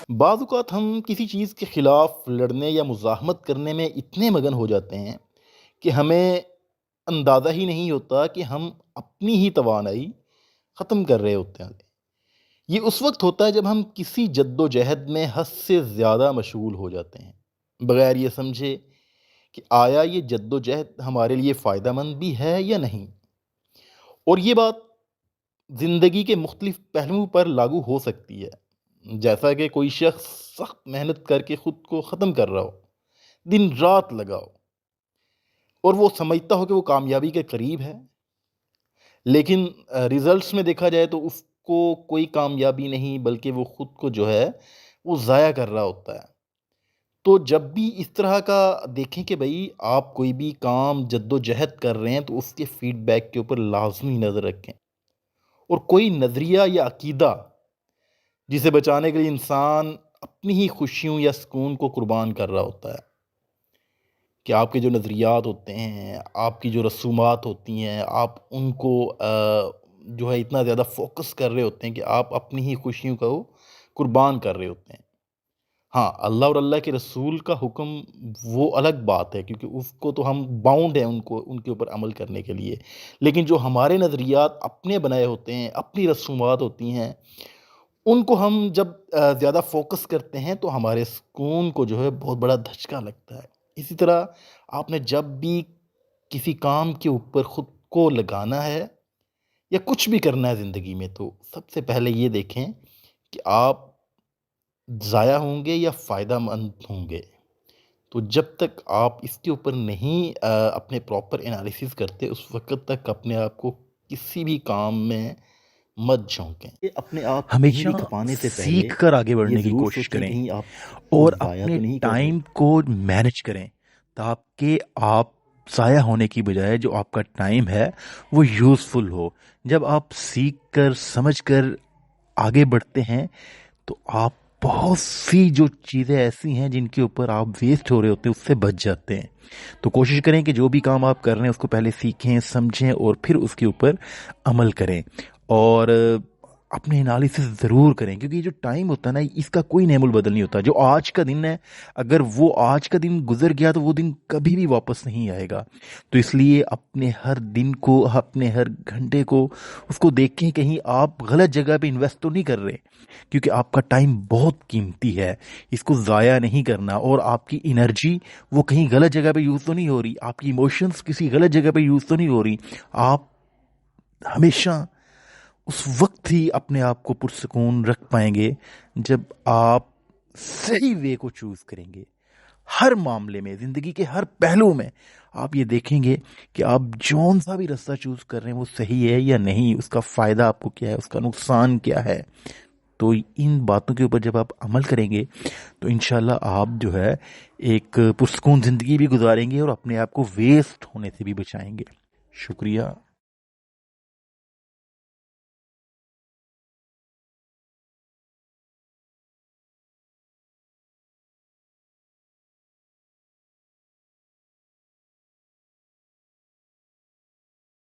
بعض اوقات ہم کسی چیز کے خلاف لڑنے یا مزاحمت کرنے میں اتنے مگن ہو جاتے ہیں کہ ہمیں اندازہ ہی نہیں ہوتا کہ ہم اپنی ہی توانائی ختم کر رہے ہوتے ہیں۔ یہ اس وقت ہوتا ہے جب ہم کسی جد و جہد میں حد سے زیادہ مشغول ہو جاتے ہیں، بغیر یہ سمجھے کہ آیا یہ جد و جہد ہمارے لیے فائدہ مند بھی ہے یا نہیں۔ اور یہ بات زندگی کے مختلف پہلوؤں پر لاگو ہو سکتی ہے، جیسا کہ کوئی شخص سخت محنت کر کے خود کو ختم کر رہا ہو، دن رات لگا ہو، اور وہ سمجھتا ہو کہ وہ کامیابی کے قریب ہے، لیکن ریزلٹس میں دیکھا جائے تو اس کو کوئی کامیابی نہیں، بلکہ وہ خود کو جو ہے وہ ضائع کر رہا ہوتا ہے۔ تو جب بھی اس طرح کا دیکھیں کہ بھئی آپ کوئی بھی کام جد و جہد کر رہے ہیں تو اس کے فیڈ بیک کے اوپر لازمی نظر رکھیں، اور کوئی نظریہ یا عقیدہ جسے بچانے کے لیے انسان اپنی ہی خوشیوں یا سکون کو قربان کر رہا ہوتا ہے، کہ آپ کے جو نظریات ہوتے ہیں، آپ کی جو رسومات ہوتی ہیں، آپ ان کو جو ہے اتنا زیادہ فوکس کر رہے ہوتے ہیں کہ آپ اپنی ہی خوشیوں کو قربان کر رہے ہوتے ہیں۔ ہاں، اللہ اور اللہ کے رسول کا حکم وہ الگ بات ہے، کیونکہ اس کو تو ہم باؤنڈ ہیں ان کے اوپر عمل کرنے کے لیے، لیکن جو ہمارے نظریات اپنے بنائے ہوتے ہیں، اپنی رسومات ہوتی ہیں، ان کو ہم جب زیادہ فوکس کرتے ہیں تو ہمارے سکون کو جو ہے بہت بڑا دھچکا لگتا ہے۔ اسی طرح آپ نے جب بھی کسی کام کے اوپر خود کو لگانا ہے یا کچھ بھی کرنا ہے زندگی میں، تو سب سے پہلے یہ دیکھیں کہ آپ ضائع ہوں گے یا فائدہ مند ہوں گے۔ تو جب تک آپ اس کے اوپر نہیں اپنے پراپر انالیسس کرتے، اس وقت تک اپنے آپ کو کسی بھی کام میں مت جھونکیں۔ یہ اپنے آپ کو کہیں ہمیشہ بھی کھپانے سے پہلے سیکھ کر آگے یہ بڑھنے کی ضرور کوشش سوچیں کریں کہیں آپ کو اور ضائع اپنے تو نہیں کر رہے۔ ٹائم کو مینج کریں تاکہ آپ ضائع ہونے کی بجائے جو آپ کا ٹائم ہے وہ یوزفل ہو۔ جب آپ سیکھ کر سمجھ کر آگے بڑھتے ہیں تو آپ بہت سی جو چیزیں ایسی ہیں جن کے اوپر آپ ویسٹ ہو رہے ہوتے ہیں اس سے بچ جاتے ہیں۔ تو کوشش کریں کہ جو بھی کام آپ کر رہے ہیں اس کو پہلے سیکھیں، سمجھیں اور پھر اس کے اوپر عمل کریں، اور اپنے انالیسس ضرور کریں، کیونکہ یہ جو ٹائم ہوتا ہے نا اس کا کوئی نعم البدل نہیں ہوتا۔ جو آج کا دن ہے اگر وہ آج کا دن گزر گیا تو وہ دن کبھی بھی واپس نہیں آئے گا۔ تو اس لیے اپنے ہر دن کو، اپنے ہر گھنٹے کو اس کو دیکھیں کہیں آپ غلط جگہ پہ انویسٹ تو نہیں کر رہے، کیونکہ آپ کا ٹائم بہت قیمتی ہے، اس کو ضائع نہیں کرنا۔ اور آپ کی انرجی وہ کہیں غلط جگہ پہ یوز تو نہیں ہو رہی، آپ کی ایموشنز کسی غلط جگہ پہ یوز تو نہیں ہو رہی۔ آپ ہمیشہ اس وقت ہی اپنے آپ کو پرسکون رکھ پائیں گے جب آپ صحیح وے کو چوز کریں گے۔ ہر معاملے میں، زندگی کے ہر پہلو میں آپ یہ دیکھیں گے کہ آپ جون سا بھی راستہ چوز کر رہے ہیں وہ صحیح ہے یا نہیں، اس کا فائدہ آپ کو کیا ہے، اس کا نقصان کیا ہے۔ تو ان باتوں کے اوپر جب آپ عمل کریں گے تو انشاءاللہ آپ جو ہے ایک پرسکون زندگی بھی گزاریں گے اور اپنے آپ کو ویسٹ ہونے سے بھی بچائیں گے۔ شکریہ۔